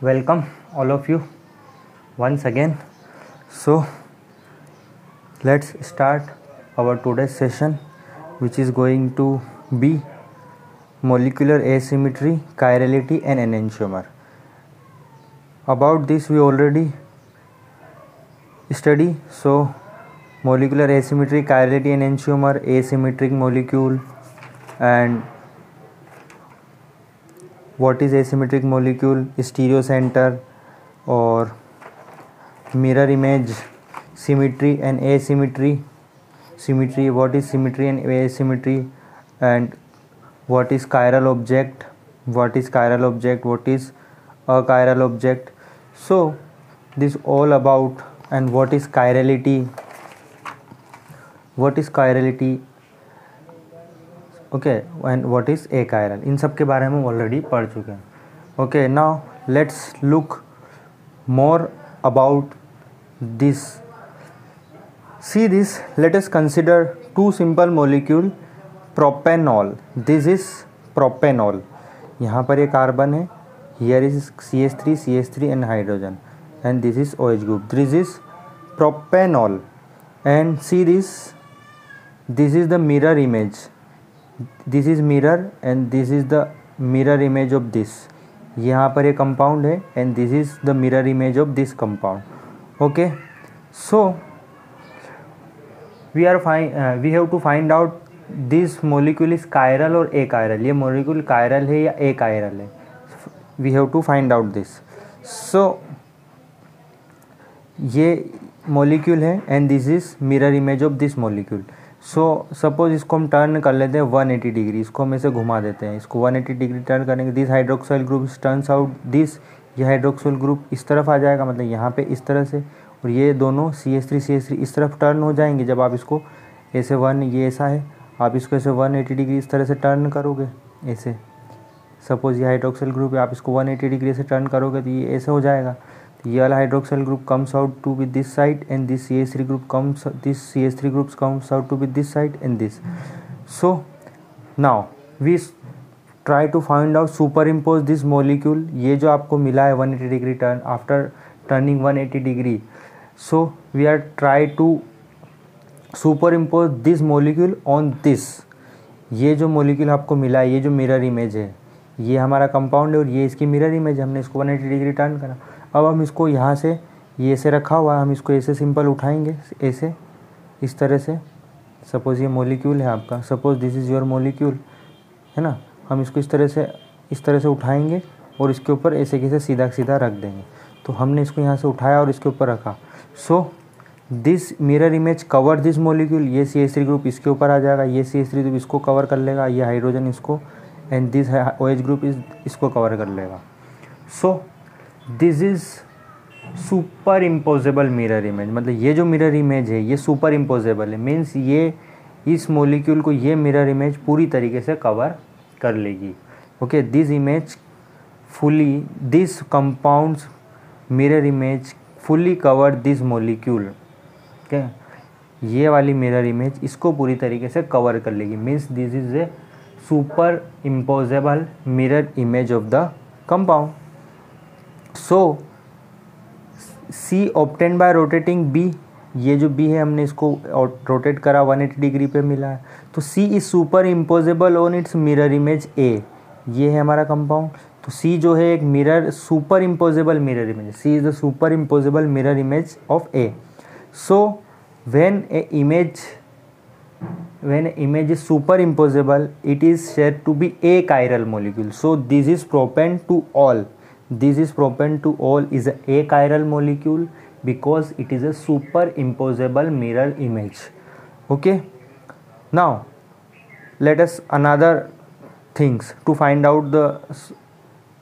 Welcome all of you once again. So let's start our today's session, which is going to be molecular asymmetry, chirality and enantiomer. About this we already study. So molecular asymmetry, chirality, enantiomer, asymmetric molecule, and what is asymmetric molecule, stereo center or mirror image, symmetry and asymmetry, symmetry, what is symmetry and asymmetry, and what is chiral object, what is chiral object, what is a chiral object. So this all about, and what is chirality, okay, and what is a chiral, इन सब के बारे में already पढ़ चुके हैं. Okay, now let's look more about this. See this, let us consider two simple molecule, propanol. This is propanol. यहाँ पर ये कार्बन है, here is CH3 and hydrogen, and this is OH group. This is propanol. And see this is the mirror image. This is mirror and this is the mirror image of this. यहाँ पर ये compound है and this is the mirror image of this compound. Okay, so we have to find out this molecule is chiral और achiral. ये molecule chiral है या achiral है, we have to find out this. So ये molecule है and this is mirror image of this molecule. So suppose इसको हम turn कर लेते हैं 180 डिग्री, इसको हम ऐसे घुमा देते हैं. इसको 180 डिग्री टर्न करेंगे, this hydroxyl group turns out this. ये हाइड्रोक्साइल ग्रुप इस तरफ आ जाएगा, मतलब यहाँ पे इस तरह से, और ये दोनों CH3 इस तरफ टर्न हो जाएंगे. जब आप इसको ऐसे ये ऐसा है, आप इसको ऐसे 180 डिग्री इस तरह से टर्न करोगे ऐसे. सपोज ये हाइड्रोक्साइल ग्रुप है, आप इसको 180 डिग्री से टर्न करोगे तो ये ऐसे हो जाएगा. ये वाला hydroxyl group comes out to with this side and this CH3 group comes out to with this side and this. So now we try to find out, superimpose this molecule. ये जो आपको मिला है 180 degree turn, after turning 180 degree, so we are try to superimpose this molecule on this. ये जो molecule आपको मिला है, ये जो मिरर इमेज है, ये हमारा कंपाउंड है और ये इसकी मिरर इमेज है. हमने इसको 180 डिग्री टर्न करा. अब हम इसको यहाँ से, ये ऐसे रखा हुआ है, हम इसको ऐसे सिंपल उठाएंगे ऐसे, इस तरह से. सपोज़ ये मोलिक्यूल है आपका, suppose this is your molecule, है ना. हम इसको इस तरह से उठाएंगे और इसके ऊपर ऐसे कैसे सीधा रख देंगे. तो हमने इसको यहाँ से उठाया और इसके ऊपर रखा. So this mirror image cover this molecule. ये CH3 ग्रुप इसके ऊपर आ जाएगा, ये CH3 ग्रुप इसको कवर कर लेगा, ये हाइड्रोजन इसको, एंड दिस OH ग्रुप इसको कवर कर लेगा. सो this is super imposable mirror image. मतलब ये जो मिरर इमेज है ये सुपर इम्पोजेबल है, मीन्स ये इस मोलिक्यूल को ये मिरर इमेज पूरी तरीके से कवर कर लेगी. Okay, this image fully, this compounds mirror image fully cover this molecule. Okay, ये वाली मिरर इमेज इसको पूरी तरीके से कवर कर लेगी, means this is A super imposable mirror image of the compound. So C obtained by rotating B, ये जो B है हमने इसको रोटेट करा 180 डिग्री पे मिला है. तो C is super imposable on it's mirror image A. ये है हमारा कंपाउंड. तो C जो है एक mirror, super imposable mirror image. C is the super imposable mirror image of A. So when A image is superimposable, it is said to be a chiral molecule. So this is propane to all. This is propane to all is a chiral molecule because it is a superimposable mirror image. Okay, now let us another things to find out the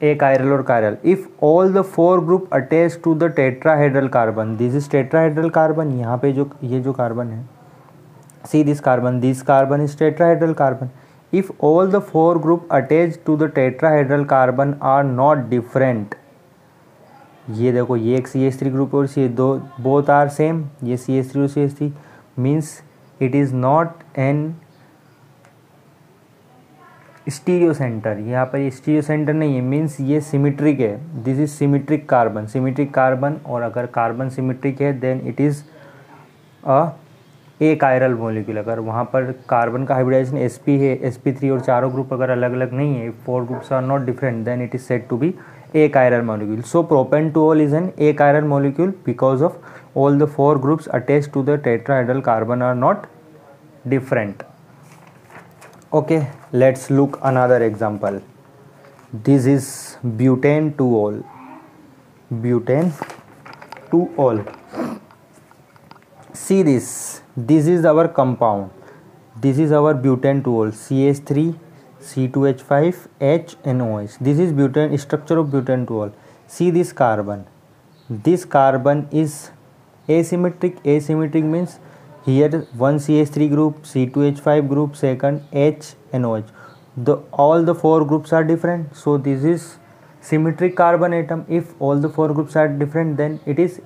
achiral or chiral. If all the four group attached to the tetrahedral carbon, this is tetrahedral carbon. यहाँ पे जो ये जो carbon है, see this carbon is tetrahedral carbon. If all the four group attached to the tetrahedral carbon are not different, ये देखो, ये एक CH3 ग्रुप और ये दो, both are same, ये CH3 और CH3, means it is not an stereo centre, यहाँ पर ये स्टीरियो सेंटर नहीं है, मीन्स ये सिमेट्रिक है, this is symmetric carbon, symmetric carbon, और अगर कार्बन सिमेट्रिक है then it is a achiral molecule. अगर वहाँ पर कार्बन का हाइब्रिडाइजेशन sp है, sp3 और चारों ग्रुप अगर अलग अलग नहीं है, 4 groups are not different, then it is said to be achiral molecule. So प्रोपेन-2-ol is an achiral molecule because of all the 4 groups attached to the tetrahedral carbon are not different. Okay, let's look another example. This is butane-2-ol, butane-2-ol. See this is our compound, this is our butane-2-ol, CH3 C2H5 H and OH. This is butane, structure of butane-2-ol. See this carbon is asymmetric means here one CH3 group, C2H5 group, second H and OH. All the 4 groups are different, so this is symmetric carbon atom. If all the 4 groups are different, then it is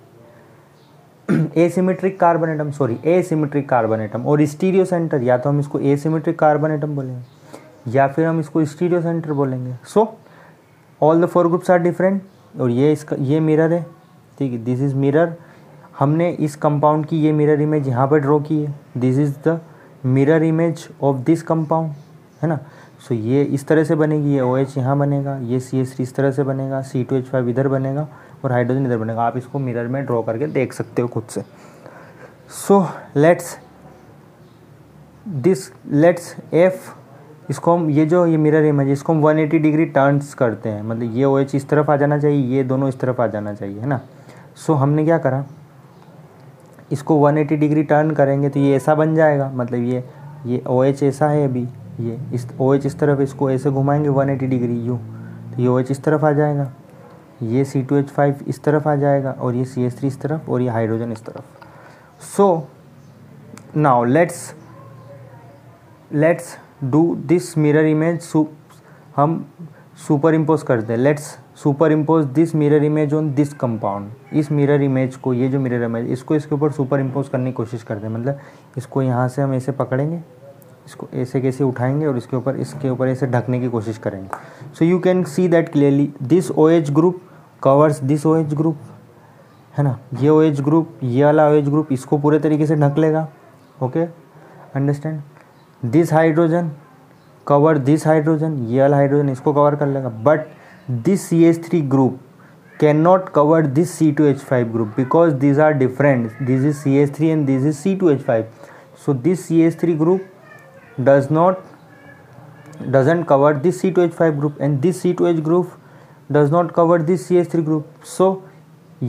asymmetric carbon atom, asymmetric carbon atom. और stereo centre, या तो हम इसको asymmetric carbon atom बोलेंगे या फिर हम इसको स्टीरियो सेंटर बोलेंगे. So all the 4 groups are different, और ये मिरर है, ठीक है, दिस इज मिरर. हमने इस कंपाउंड की ये मिरर इमेज यहाँ पर ड्रॉ की है, this is the mirror image of this compound, है ना. सो ये इस तरह से बनेगी, ये OH यहाँ बनेगा, ये CH3 इस तरह से बनेगा, C2H5 इधर बनेगा और हाइड्रोजन इधर बनेगा. आप इसको मिरर में ड्रॉ करके देख सकते हो खुद से. सो लेट्स F, इसको हम ये मिरर इमेज इसको हम 180 डिग्री टर्न्स करते हैं, मतलब ये OH इस तरफ आ जाना चाहिए, ये दोनों इस तरफ आ जाना चाहिए, है ना. सो हमने क्या करा, इसको 180 डिग्री टर्न करेंगे तो ये ऐसा बन जाएगा, मतलब ये OH ऐसा है, अभी ये इस OH इस तरफ, इसको ऐसे घुमाएंगे 180 डिग्री यूँ, तो ये OH इस तरफ आ जाएगा, ये C2H5 इस तरफ आ जाएगा और ये CH3 इस तरफ और ये हाइड्रोजन इस तरफ. So now let's do this mirror image. हम सुपर इम्पोज करते हैं, let's super impose this mirror image on this compound. इस मिरर इमेज को, ये जो मिरर इमेज, इसको इसके ऊपर सुपर इम्पोज करने की कोशिश करते हैं, मतलब इसको यहाँ से हम ऐसे पकड़ेंगे, इसको ऐसे कैसे उठाएंगे और इसके ऊपर ऐसे ढकने की कोशिश करेंगे. So you can see that clearly this OH group covers this OH group, है ना. ये OH ग्रुप, ये वाला OH ग्रुप इसको पूरे तरीके से ढक लेगा. Okay, understand. This hydrogen cover this hydrogen, ये वाला हाइड्रोजन इसको कवर कर लेगा. But this CH3 group cannot cover this C2H5 group because these are different. This is CH3 and this is C2H5. So this CH3 group doesn't cover this C2H5 group and this C2H group does not cover this CH3 group. So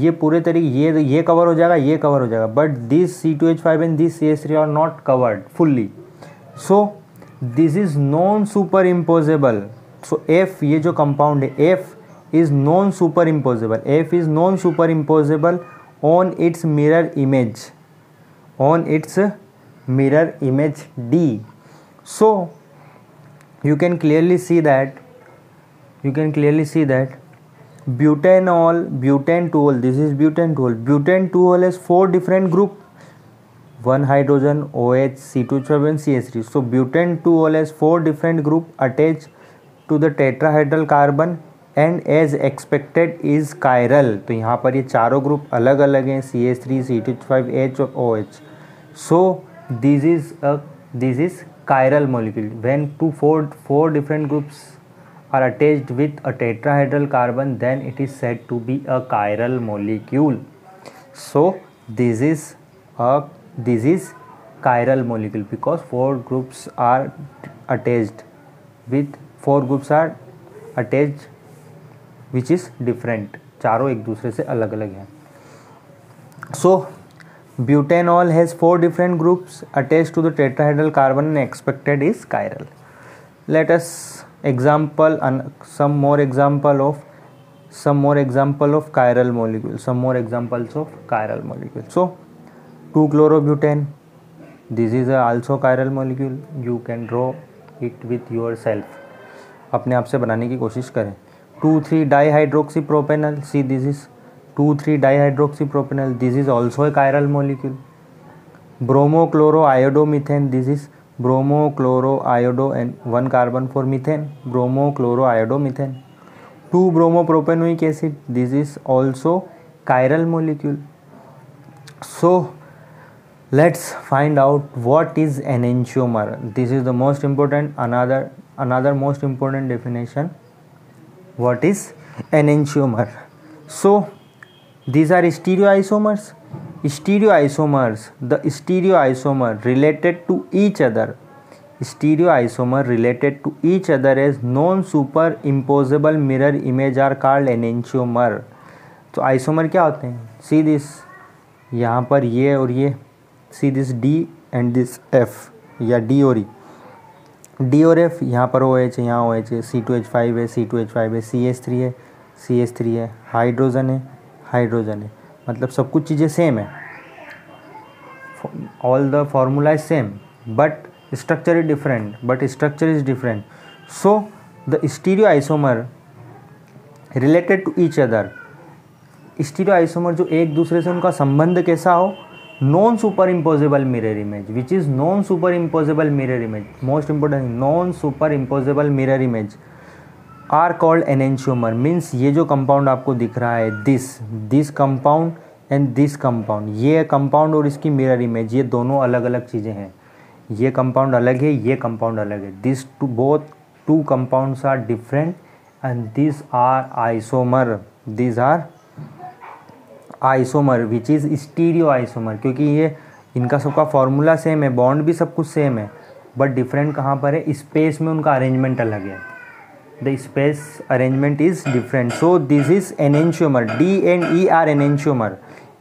ये पूरे तरीके ये cover हो जाएगा, ये cover हो जाएगा, but this C2H5 and this CH3 are not covered fully. So this is non superimposable. So F, ये जो कंपाउंड है F is non super imposable, F is non super imposable on it's mirror image D. So you can clearly see that butane-2-ol, this is butane-2-ol has 4 different group, 1 hydrogen, OH, C2H5 and CH3. So butane-2-ol has 4 different group attached to the tetrahedral carbon and as expected is chiral. तो यहाँ पर ये चारों group अलग अलग हैं, CH3, C2H5, H और OH. So this is chiral molecule. When four different groups are attached with a tetrahedral carbon, then it is said to be a chiral molecule. So this is chiral molecule because 4 groups are attached which is different. चारों एक दूसरे से अलग अलग हैं. So butanol has 4 different groups attached to the tetrahedral carbon and expected is chiral. Let us example some more example of chiral molecules. Some more examples of chiral molecules. So 2-chlorobutane, this is also chiral molecule. You can draw it with yourself. अपने आप से बनाने की कोशिश करें. 2,3-dihydroxypropanol. See, this is 2,3-dihydroxypropanol. This is also a chiral molecule. Bromochloroiodomethane. This is bromo chloro iodo and 1 carbon for methane, bromo chloro iodo methane. 2 bromopropanoic acid, this is also chiral molecule. So let's find out what is enantiomer. This is the most important, another most important definition. What is enantiomer? So these are stereoisomers. Stereoisomers, the stereoisomer related to each other, stereoisomer related to each other as non-superimposable mirror image are called enantiomer. तो isomer क्या होते हैं? See this, यहाँ पर ये और ये, see this D and this F, या डी और ई, डी और एफ, यहाँ पर ओ एच है, यहाँ ओ एच है, C2H5 है, C2H5 है, CH3 है, CH3 है, हाइड्रोजन है, हाइड्रोजन है, मतलब सब कुछ चीज़ें सेम है, all the formula is same but structure is different, so the stereoisomer related to each other, stereoisomer जो एक दूसरे से उनका संबंध कैसा हो, non superimposable mirror image, which is non superimposable mirror image, most important, non superimposable mirror image are called enantiomer. Means ये जो कंपाउंड आपको दिख रहा है, this compound and this compound, ये कंपाउंड और इसकी मिरर इमेज, ये दोनों अलग अलग चीज़ें हैं. ये कंपाउंड अलग है, ये कंपाउंड अलग है. This both two compounds are different and this are isomer, this are isomer which is stereoisomer, क्योंकि ये इनका सबका फॉर्मूला सेम है, बॉन्ड भी सब कुछ सेम है, बट डिफरेंट कहाँ पर है, स्पेस में उनका अरेंजमेंट अलग है, the space arrangement is different. So this is enantiomer, D and E R enantiomer.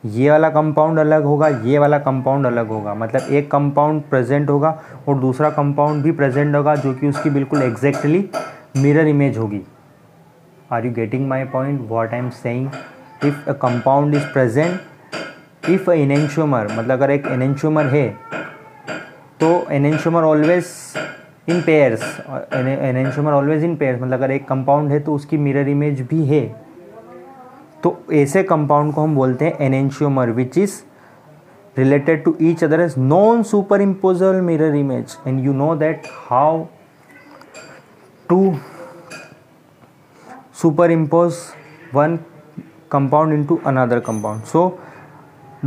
ये वाला कंपाउंड अलग होगा, ये वाला कंपाउंड अलग होगा, मतलब एक कंपाउंड प्रेजेंट होगा और दूसरा कंपाउंड भी प्रेजेंट होगा जो कि उसकी बिल्कुल एग्जैक्टली मिरर इमेज होगी. Are you getting my point, what I am saying? If a compound is present, if a enantiomer, मतलब अगर एक एनेंशियोमर है तो enantiomer always in pairs, enantiomer always in pairs, मतलब अगर एक कंपाउंड है तो उसकी मिरर इमेज भी है, तो ऐसे कंपाउंड को हम बोलते हैं enantiomer which is related to each other as non superimposable mirror image. And you know that how to superimpose one compound into another compound. So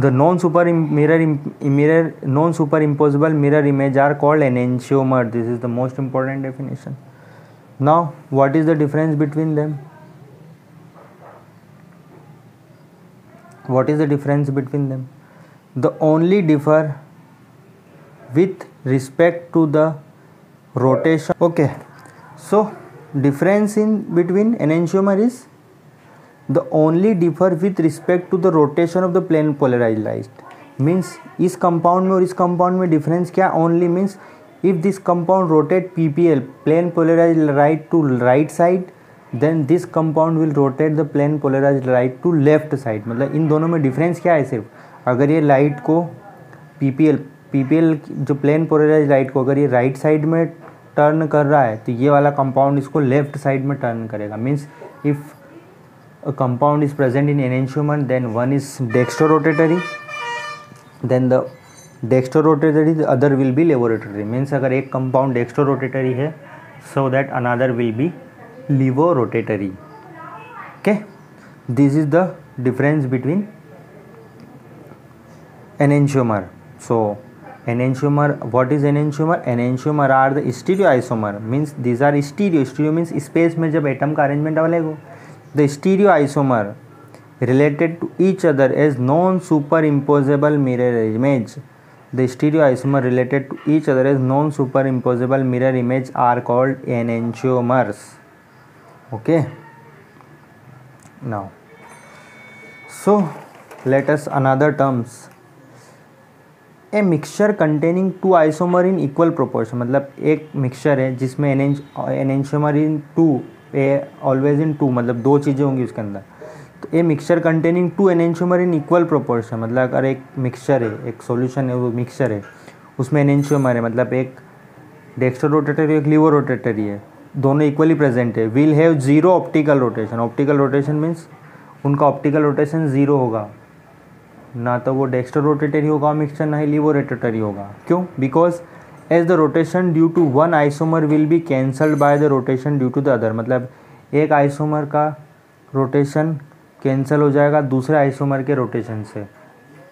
the non-superimposable mirror image are called enantiomer. This is the most important definition. Now what is the difference between them? What is the difference between them? The only differ with respect to the rotation. Okay, so difference in between enantiomer is the only differ with respect to the rotation of the plane polarized light. Means इस compound में और इस compound में difference क्या, only means if this compound rotate PPL plane polarised light to right side, then this compound will rotate the plane polarised light to left side. मतलब इन दोनों में डिफरेंस क्या है, सिर्फ अगर ये लाइट को PPL जो प्लेन पोलराइज्ड लाइट को अगर ये राइट साइड में टर्न कर रहा है तो ये वाला कंपाउंड इसको लेफ्ट साइड में टर्न करेगा. Means if a compound is present in enantiomer then one is dextrorotatory, then the dextrorotatory, the other will be levorotatory. Means अगर एक कंपाउंड डेक्स्ट्रोरोटेटरी है so that another will be levorotatory. Okay, this is the difference between enantiomer. So enantiomer, what is enantiomer? Enantiomer are the stereoisomer, means these are stereo means space में जब atom का arrangement अलग हो. The stereoisomer related to each other as non superimposable mirror image. The stereoisomer related to each other as non superimposable mirror image are called enantiomers. Okay, now so let us another terms. A mixture containing two isomer in equal proportion, मतलब एक mixture है जिसमें enantiomer in two, a always in two, मतलब दो चीज़ें होंगी उसके अंदर. तो a mixture containing two enantiomer in equal proportion, मतलब अगर एक मिक्सचर है, एक सॉल्यूशन है, वो मिक्सचर है, उसमें एनेंशियोमर है, मतलब एक डेक्स्ट्रोरोटेटरी एक लीवोरोटेटरी है, दोनों इक्वली प्रेजेंट है, will have zero optical rotation. Optical rotation means उनका ऑप्टिकल रोटेशन ज़ीरो होगा, ना तो वो डेक्स्ट्रोरोटेटरी होगा मिक्सचर, ना ही लीवोरोटेटरी होगा. क्यों? Because as the rotation due to one isomer will be cancelled by the rotation due to the other, मतलब एक आइसोमर का रोटेशन कैंसिल हो जाएगा दूसरे आइसोमर के रोटेशन से,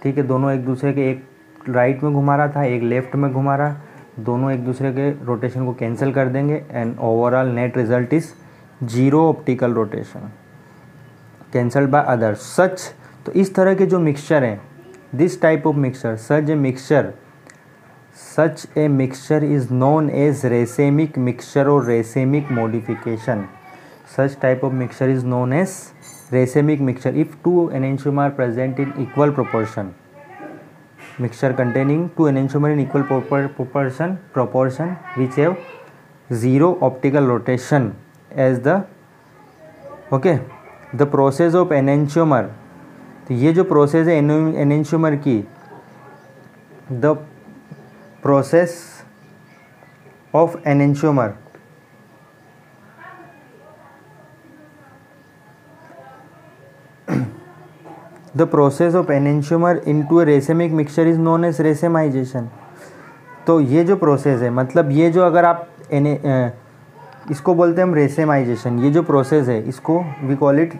ठीक है। दोनों एक दूसरे के, एक राइट में घुमा रहा था, एक लेफ्ट में घुमा रहा, दोनों एक दूसरे के रोटेशन को कैंसिल कर देंगे and overall net result is zero optical rotation cancelled by other such. तो इस तरह के जो मिक्सचर हैं, this type of mixture, such a mixture is known as racemic mixture or racemic modification. Such type of mixture is known as racemic mixture if two enantiomer are present in equal proportion. Mixture containing two enantiomer in equal proportion which have zero optical rotation as the the process of enantiomer. तो ये जो process है enantiomer की, the process of enantiomer the process of enantiomer into a racemic mixture is known as racemization. तो ये जो process है, मतलब ये जो अगर आप इसको बोलते हैं हम रेसेमाइजेशन, ये जो प्रोसेस है इसको we call it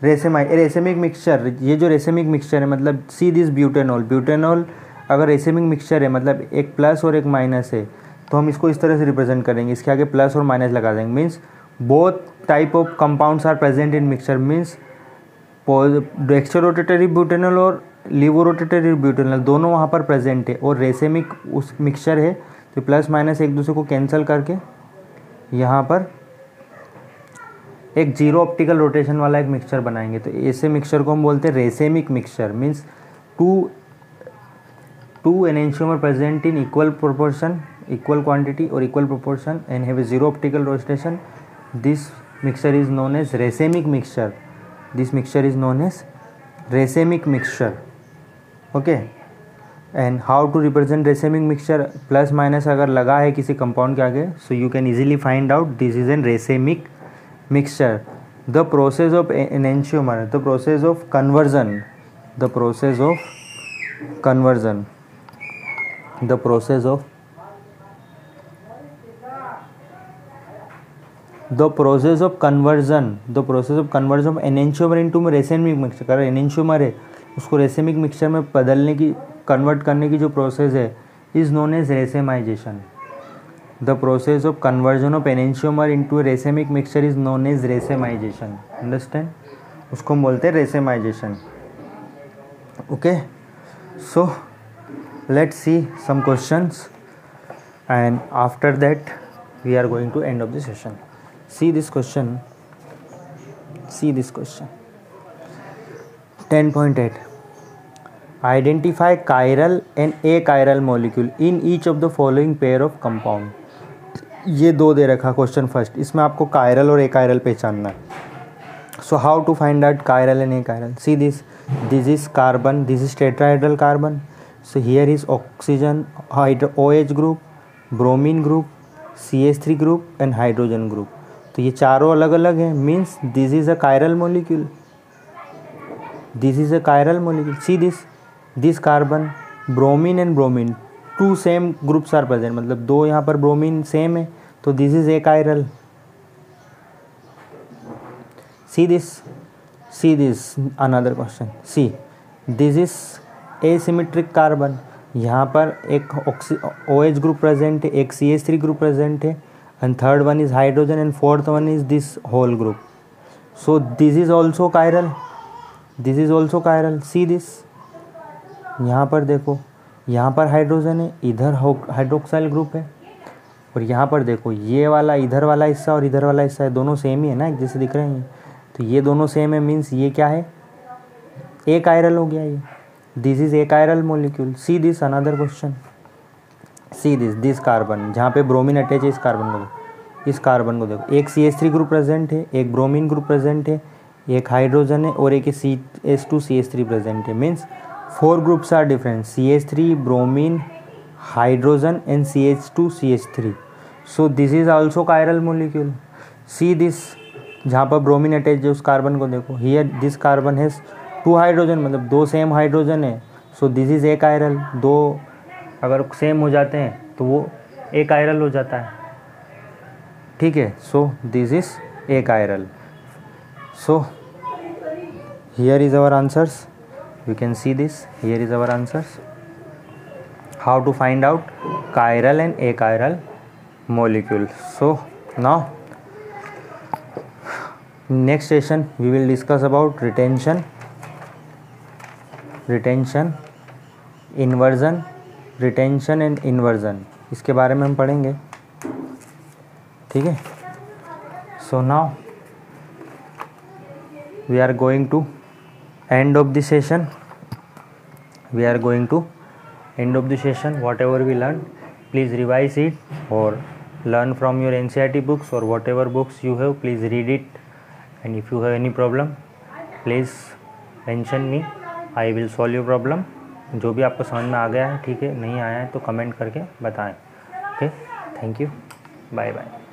racemic mixture. ये जो रेसेमिक मिक्सचर है, मतलब सी दिस ब्यूटेनॉल अगर रेसेमिक मिक्सचर है, मतलब एक प्लस और एक माइनस है, तो हम इसको इस तरह से रिप्रेजेंट करेंगे, इसके आगे प्लस और माइनस लगा देंगे। Means both type of compounds are present in mixture, means dextrorotatory butanol और लीवो रोटेटरी ब्यूटेनॉल दोनों वहाँ पर प्रेजेंट है, और रेसेमिक उस मिक्सचर है तो प्लस माइनस एक दूसरे को कैंसिल करके यहाँ पर एक जीरो ऑप्टिकल रोटेशन वाला एक मिक्सचर बनाएंगे। तो ऐसे मिक्सचर को हम बोलते हैं racemic mixture. Means two enantiomer present in equal proportion, equal quantity or equal proportion and have a zero optical rotation. This mixture is known as racemic mixture. This mixture is known as racemic mixture. Okay. And how to represent racemic mixture? Plus minus अगर लगा है किसी compound के आगे, so you can easily find out this is a racemic mixture. The process of enantiomer, the process of conversion, the process of conversion of enantiomer into racemic mixture। अगर enantiomer है उसको racemic mixture में बदलने की, convert करने की जो process है is known as racemization. The process of conversion of enantiomer into racemic mixture is known as racemization. Understand, उसको हम बोलते हैं racemization. Okay, so let's see some questions and after that we are going to end of the session. See this question 10.8 identify chiral and achiral molecule in each of the following pair of compound। ये दो दे रखा question first, इसमें आपको chiral और achiral पहचानना है। So how to find out chiral and achiral? See this is carbon, this is tetrahedral carbon. So here is oxygen OH group, bromine group, CH3 group and hydrogen group। तो ये चारों अलग अलग हैं, means this is a chiral molecule, see this carbon, bromine and bromine, two same groups are present, मतलब दो यहाँ पर ब्रोमीन सेम है, तो this is achiral. See this another question, see this is asymmetric carbon, यहाँ पर एक OH group present है, एक CH3 ग्रुप प्रेजेंट है and third one is hydrogen and fourth one is this whole group. So this is also chiral, see this, यहाँ पर देखो, यहाँ पर हाइड्रोजन है, इधर हाइड्रोक्साइल ग्रुप है, और यहाँ पर देखो ये वाला इधर वाला हिस्सा और इधर वाला हिस्सा है, दोनों सेम ही है ना, एक जैसे दिख रहे हैं, तो ये दोनों सेम है, मीन्स ये क्या है, ए कायरल हो गया ये। This is A chiral molecule. See this another question, see this carbon, जहाँ पे ब्रोमीन अटैच है, इस कार्बन को देखो, एक CH3 ग्रुप प्रेजेंट है, एक ब्रोमीन ग्रुप प्रेजेंट है, एक हाइड्रोजन है और एक CH2 CH3 प्रेजेंट है, means 4 groups are different, CH3 bromine hydrogen and CH2 CH3। So this is also chiral molecule. See this, जहाँ पर ब्रोमीन अटैच है उस कार्बन को देखो, here this carbon has 2 hydrogen, मतलब 2 सेम हाइड्रोजन है, so this is achiral. 2 अगर same हो जाते हैं तो वो एक आयरल हो जाता है, ठीक है। So this is achiral. So here is our answers, you can see this, here is our answers. How to find out chiral and achiral molecule. So now next session we will discuss about retention, inversion, retention and inversion, इसके बारे में हम पढ़ेंगे, ठीक है। So now we are going to end of the session, whatever we learned, please revise it or learn from your NCERT books or whatever books you have, please read it, and if you have any problem please mention me, I will solve your problem। जो भी आपको समझ में आ गया है, ठीक है, नहीं आया है तो कमेंट करके बताएं। Okay, thank you, bye bye.